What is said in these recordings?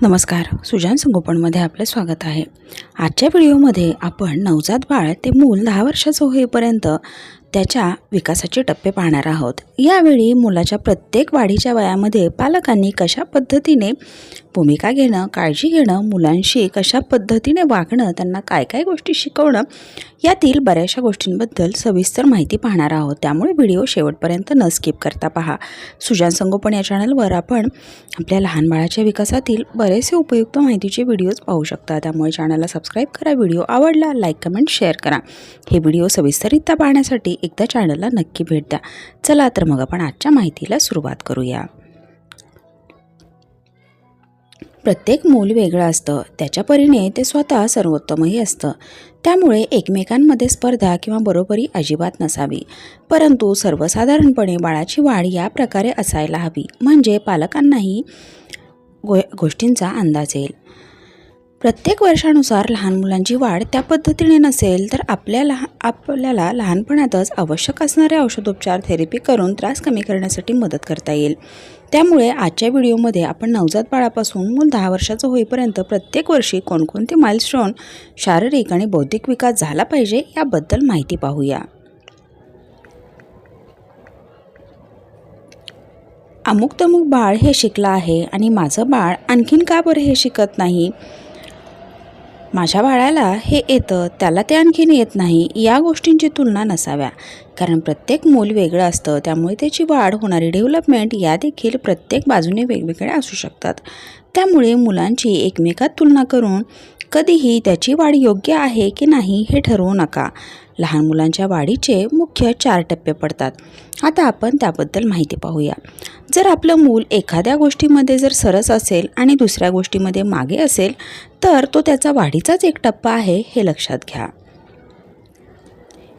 नमस्कार, सुजान संगोपनमध्ये आपले स्वागत आहे। आजच्या व्हिडिओमध्ये आपण नवजात बाळ ते मूल 10 वर्षाचं होईपर्यंत त्याच्या विकासाचे टप्पे पाहणार आहोत। यावेळी मुलाच्या प्रत्येक वाढीच्या वयामध्ये पालकांनी कशा पद्धतीने भूमिका घेणं, काळजी घेणं, मुलांशी कशा पद्धतीने वागणं, त्यांना काय काय गोष्टी शिकवणं, यातील बऱ्याचशा गोष्टींबद्दल सविस्तर माहिती पाहणार आहोत। त्यामुळे व्हिडिओ शेवटपर्यंत न स्किप करता पहा। सुजान संगोपन या चॅनलवर आपण आपल्या लहान बाळाच्या विकासातील बरेचसे उपयुक्त माहितीचे व्हिडिओज पाहू शकता। त्यामुळे चॅनलला सबस्क्राइब करा, व्हिडिओ आवडला लाईक, कमेंट, शेअर करा। हे व्हिडिओ सविस्तररित्या पाहण्यासाठी एकदा चॅनलला नक्की भेट द्या। चला तर मग आपण आजच्या माहितीला सुरुवात करूया। प्रत्येक मूल वेगळं असतं, त्याच्या परीने ते स्वतः सर्वोत्तमही असतं। त्यामुळे एकमेकांमध्ये स्पर्धा किंवा बरोबरी अजिबात नसावी। परंतु सर्वसाधारणपणे बाळाची वाढ या प्रकारे असायला हवी, म्हणजे पालकांनाही गोष्टींचा अंदाज येईल। प्रत्येक वर्षानुसार लहान मुलांची वाढ त्या पद्धतीने नसेल तर आपल्याला लहानपणातच आवश्यक असणारे औषधोपचार थेरपी करून त्रास कमी करण्यासाठी मदत करता येईल। त्यामुळे आजच्या व्हिडिओमध्ये आपण नवजात बाळापासून मूल 10 वर्षाचं होईपर्यंत प्रत्येक वर्षी कोणकोणते माइलस्टोन शारीरिक आणि बौद्धिक विकास झाला पाहिजे याबद्दल माहिती पाहूया। अमुक तमुक बाळ हे शिकलं आहे आणि माझं बाळ आणखीन का बरं हे शिकत नाही, माझ्या बाळाला हे येतं त्याला ते आणखीन येत नाही, या गोष्टींची तुलना नसाव्या। कारण प्रत्येक मूल वेगळं असतं, त्यामुळे त्याची वाढ, होणारी डेव्हलपमेंट या देखील प्रत्येक बाजूने वेगवेगळ्या असू शकतात। त्यामुळे मुलांची एकमेकात तुलना करून कधीही त्याची वाढ योग्य आहे की नाही हे ठरवू नका। लहान मुलांच्या वाढीचे मुख्य 4 टप्पे पडतात। आता आपण त्याबद्दल माहिती पाहूया। जर आपलं मूल एखाद्या गोष्टीमध्ये जर सरस असेल आणि दुसऱ्या गोष्टीमध्ये मागे असेल तर तो त्याचा वाढीचाच एक टप्पा आहे, हे लक्षात घ्या।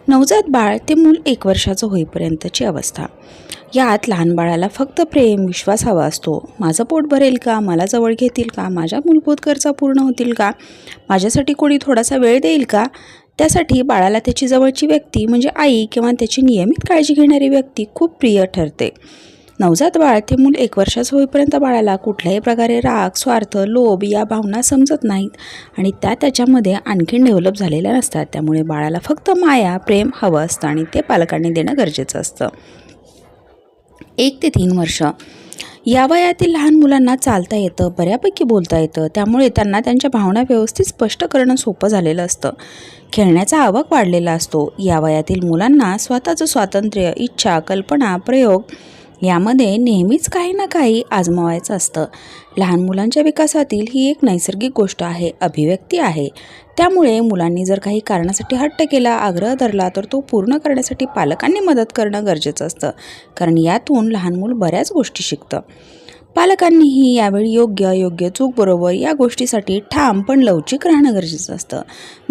नवजात बाळ ते मूल 1 वर्षाचं होईपर्यंतची अवस्था। यात लहान बाळाला फक्त प्रेम, विश्वास हवा असतो। माझं पोट भरेल का, मला जवळ घेतील का, माझ्या मूलभूत गरजा पूर्ण होतील का, माझ्यासाठी कोणी थोडासा वेळ देईल का। त्यासाठी बाळाला त्याची जवळची व्यक्ती म्हणजे आई किंवा त्याची नियमित काळजी घेणारी व्यक्ती खूप प्रिय ठरते। नवजात बाळ ते मूल 1 वर्षाचं होईपर्यंत बाळाला कुठल्याही प्रकारे राग, स्वार्थ, लोभ या भावना समजत नाहीत आणि त्याच्यामध्ये आणखीन डेव्हलप झालेल्या नसतात। त्यामुळे बाळाला फक्त माया, प्रेम हवं असतं आणि ते पालकांनी देणं गरजेचं असतं। 1 ते 3 वर्ष या वयातील लहान मुलांना चालता येतं, बऱ्यापैकी बोलता येतं, त्यामुळे त्यांना त्यांच्या भावना व्यवस्थित स्पष्ट करणं सोपं झालेलं असतं। खेळण्याचा आवक वाढलेला असतो। या वयातील मुलांना स्वतःचं स्वातंत्र्य, इच्छा, कल्पना, प्रयोग यामध्ये नेहमीच काही ना काही आजमावायचं असतं। लहान मुलांच्या विकासातील ही एक नैसर्गिक गोष्ट आहे, अभिव्यक्ती आहे। त्यामुळे मुलांनी जर काही कारणासाठी हट्ट केला, आग्रह धरला तर तो पूर्ण करण्यासाठी पालकांनी मदत करणं गरजेचं असतं, कारण यातून लहान मूल बऱ्याच गोष्टी शिकतं। पालकांनीही यावेळी योग्य चूक बरोबर या गोष्टीसाठी ठाम पण लवचिक राहणं गरजेचं असतं।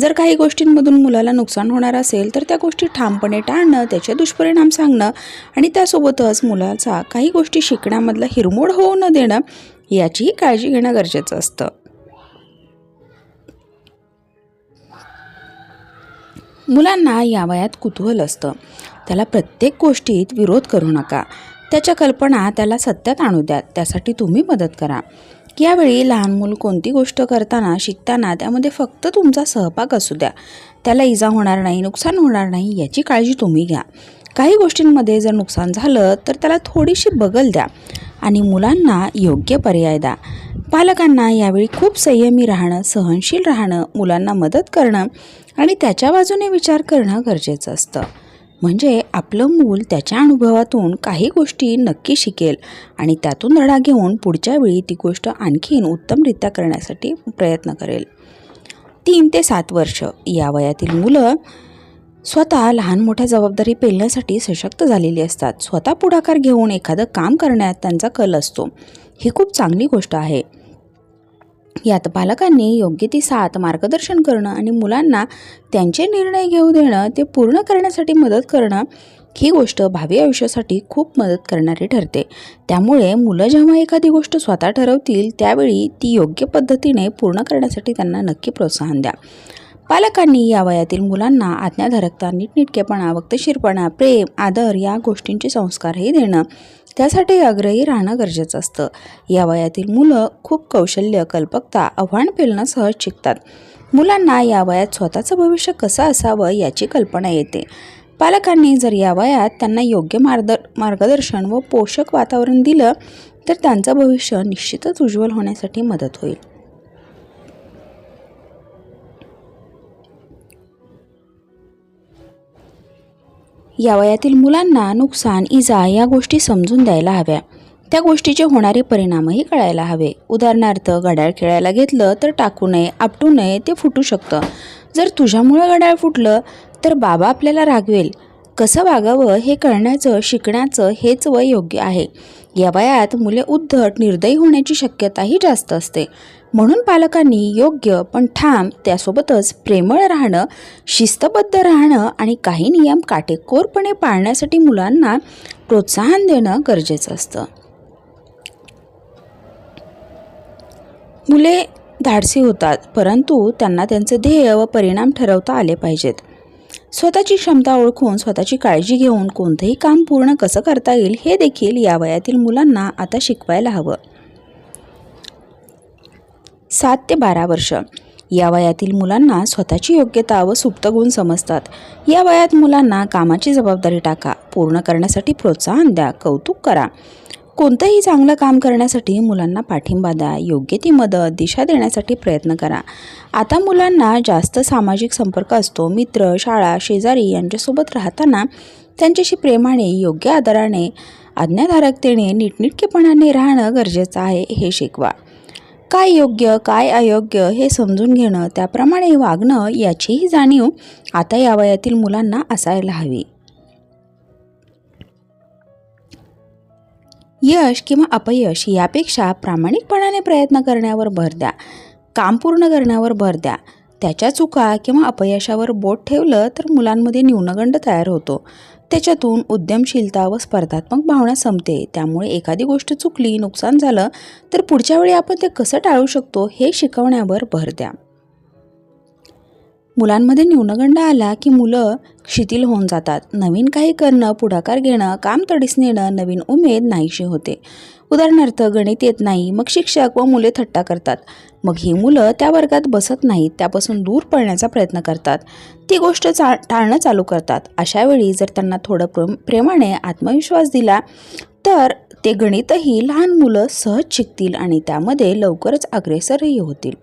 जर काही गोष्टींमधून मुलाला नुकसान होणार असेल तर त्या गोष्टी ठामपणे टाळणं, त्याचे दुष्परिणाम सांगणं आणि त्यासोबतच मुलाचा काही गोष्टी शिकण्यामधला हिरमोड होऊ न देणं याचीही काळजी घेणं गरजेचं असतं। मुलांना या वयात कुतूहल असतं, त्याला प्रत्येक गोष्टीत विरोध करू नका। त्याच्या कल्पना त्याला सत्यात आणू द्या, त्यासाठी तुम्ही मदत करा। यावेळी लहान मूल कोणती गोष्ट करताना, शिकताना त्यामध्ये फक्त तुमचा सहभाग असू द्या। त्याला इजा होणार नाही, नुकसान होणार नाही याची काळजी तुम्ही घ्या। काही गोष्टींमध्ये जर नुकसान झालं तर त्याला थोडीशी बगल द्या आणि मुलांना योग्य पर्याय द्या। पालकांना यावेळी खूप संयमी राहणं, सहनशील राहणं, मुलांना मदत करणं आणि त्याच्या बाजूने विचार करणं गरजेचं असतं। म्हणजे आपलं मूल त्याच्या अनुभवातून काही गोष्टी नक्की शिकेल आणि त्यातून धडा घेऊन पुढच्या वेळी ती गोष्ट आणखीन उत्तमरित्या करण्यासाठी प्रयत्न करेल। 3 ते 7 वर्ष या वयातील मुलं स्वतः लहान मोठ्या जबाबदारी पेलण्यासाठी सशक्त झालेली असतात। स्वतः पुढाकार घेऊन एखादं काम करण्यात त्यांचा कल असतो, ही खूप चांगली गोष्ट आहे। यात पालकांनी योग्य ती साथ, मार्गदर्शन करणं आणि मुलांना त्यांचे निर्णय घेऊ देणं, ते पूर्ण करण्यासाठी मदत करणं ही गोष्ट भावी आयुष्यासाठी खूप मदत करणारी ठरते। त्यामुळे मुलं जेव्हा एखादी गोष्ट स्वतः ठरवतील त्यावेळी ती योग्य पद्धतीने पूर्ण करण्यासाठी त्यांना नक्की प्रोत्साहन द्या। पालकांनी या वयातील मुलांना आज्ञाधारकता, नीटनेटकेपणा, वक्तशीरपणा, प्रेम, आदर या गोष्टींचे संस्कारही देणं त्यासाठी आग्रही राहणं गरजेचं असतं. या वयातील मुलं खूप कौशल्य, कल्पकता, आव्हान पेलणं सहज शिकतात. मुलांना या वयात स्वतःचं भविष्य कसं असावं याची कल्पना येते. पालकांनी जर या वयात त्यांना योग्य मार्गदर्शन व पोषक वातावरण दिलं तर त्यांचं भविष्य निश्चितच उज्ज्वल होण्यासाठी मदत होईल. या वयातील मुलांना नुकसान, इजा या गोष्टी समजून द्यायला हव्या. त्या गोष्टीचे होणारे परिणामही कळायला हवे. उदाहरणार्थ, घड्याळ खेळायला घेतलं तर टाकू नये, आपटू नये, ते फुटू शकतं. जर तुझ्यामुळे घड्याळ फुटलं तर बाबा आपल्याला रागवेल. कसं वागावं हे कळण्याचं, शिकण्याचं हेच वय योग्य आहे. या वयात मुले उद्धट, निर्दयी होण्याची शक्यताही जास्त असते. म्हणून पालकांनी योग्य पण ठाम, त्यासोबतच प्रेमळ राहणं, शिस्तबद्ध राहणं आणि काही नियम काटेकोरपणे पाळण्यासाठी मुलांना प्रोत्साहन देणं गरजेचं असतं. मुले धाडसी होतात, परंतु त्यांना त्यांचे ध्येय व परिणाम ठरवता आले पाहिजेत. स्वतःची क्षमता ओळखून, स्वतःची काळजी घेऊन कोणतंही काम पूर्ण कसं करता येईल हे देखील या वयातील मुलांना आता शिकवायला हवं. 7 ते 12 वर्ष या वयातील मुलांना स्वतःची योग्यता व सुप्त गुण समजतात. या वयात मुलांना कामाची जबाबदारी टाका, पूर्ण करण्यासाठी प्रोत्साहन द्या, कौतुक करा. कोणतंही चांगलं काम करण्यासाठी मुलांना पाठिंबा द्या, योग्य ती मदत, दिशा देण्यासाठी प्रयत्न करा. आता मुलांना जास्त सामाजिक संपर्क असतो. मित्र, शाळा, शेजारी यांच्यासोबत राहताना त्यांच्याशी प्रेमाने, योग्य आदराने, आज्ञाधारकतेने, नीटनेटकेपणाने राहणं गरजेचं आहे हे शिकवा. काय योग्य, काय अयोग्य हे समजून घेणं, त्याप्रमाणे वागणं याचीही जाणीव आता या वयातील मुलांना असायला हवी. यश किंवा अपयश यापेक्षा प्रामाणिकपणाने प्रयत्न करण्यावर भर द्या. काम पूर्ण करण्यावर भर द्या. त्याच्या चुका किंवा अपयशावर बोट ठेवलं तर मुलांमध्ये न्यूनगंड तयार होतो. त्याच्यातून उद्यमशीलता व स्पर्धात्मक भावना संपते. त्यामुळे एखादी गोष्ट चुकली, नुकसान झालं तर पुढच्या वेळी आपण ते कसं टाळू शकतो हे शिकवण्यावर भर द्या. मुलांमध्ये न्यूनगंड आला की मुलं शिथिल होऊन जातात. नवीन काही करणं, पुढाकार घेणं, काम तडीस नेणं, नवीन उमेद नाहीशी होते. उदाहरणार्थ, गणित येत नाही, मग शिक्षक व मुले थट्टा करतात. मग ही मुलं त्या वर्गात बसत नाहीत, त्यापासून दूर पळण्याचा प्रयत्न करतात, ती गोष्ट टाळणं चालू करतात. अशावेळी जर त्यांना थोडं प्रेमाने आत्मविश्वास दिला तर ते गणितही लहान मुलं सहज शिकतील आणि त्यामध्ये लवकरच अग्रेसरही होतील.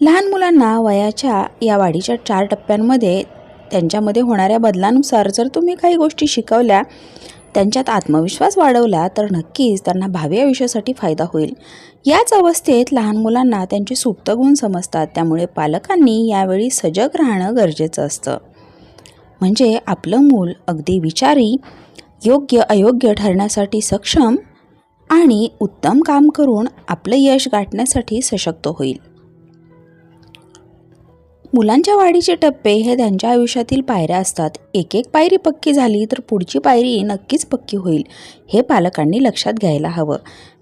लहान मुलांना वयाच्या या वाढीच्या 4 टप्प्यांमध्ये त्यांच्यामध्ये होणाऱ्या बदलानुसार जर तुम्ही काही गोष्टी शिकवल्या, त्यांच्यात आत्मविश्वास वाढवला तर नक्कीच त्यांना भावी आयुष्यासाठी फायदा होईल. याच अवस्थेत लहान मुलांना त्यांचे सुप्त गुण समजतात. त्यामुळे पालकांनी यावेळी सजग राहणं गरजेचं असतं. म्हणजे आपलं मूल अगदी विचारी, योग्य अयोग्य ठरण्यासाठी सक्षम आणि उत्तम काम करून आपलं यश गाठण्यासाठी सशक्त होईल. मुलांच्या वाढीचे टप्पे हे त्यांच्या आयुष्यातील पायऱ्या असतात. एक एक पायरी पक्की झाली तर पुढची पायरी नक्कीच पक्की होईल, हे पालकांनी लक्षात घ्यायला हवं.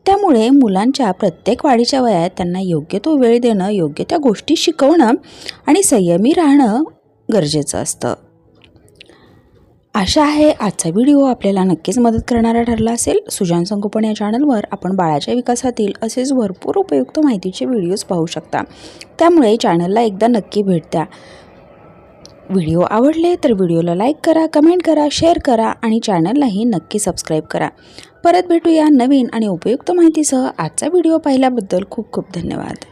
त्यामुळे मुलांच्या प्रत्येक वाढीच्या वयात त्यांना योग्य तो वेळ देणं, योग्य त्या गोष्टी शिकवणं आणि संयमी राहणं गरजेचं असतं. आशा आहे आजचा व्हिडिओ आपल्याला नक्कीच मदत करणारा ठरला असेल. सुजान संगोपन या चॅनलवर आपण बाळाच्या विकासातील असेच भरपूर उपयुक्त माहितीचे व्हिडिओज पाहू शकता. त्यामुळे चॅनलला एकदा नक्की भेट द्या. व्हिडिओ आवडले तर व्हिडिओला लाईक करा, कमेंट करा, शेअर करा आणि चॅनललाही नक्की सबस्क्राईब करा. परत भेटूया नवीन आणि उपयुक्त माहितीसह. आजचा व्हिडिओ पाहिल्याबद्दल खूप खूप धन्यवाद.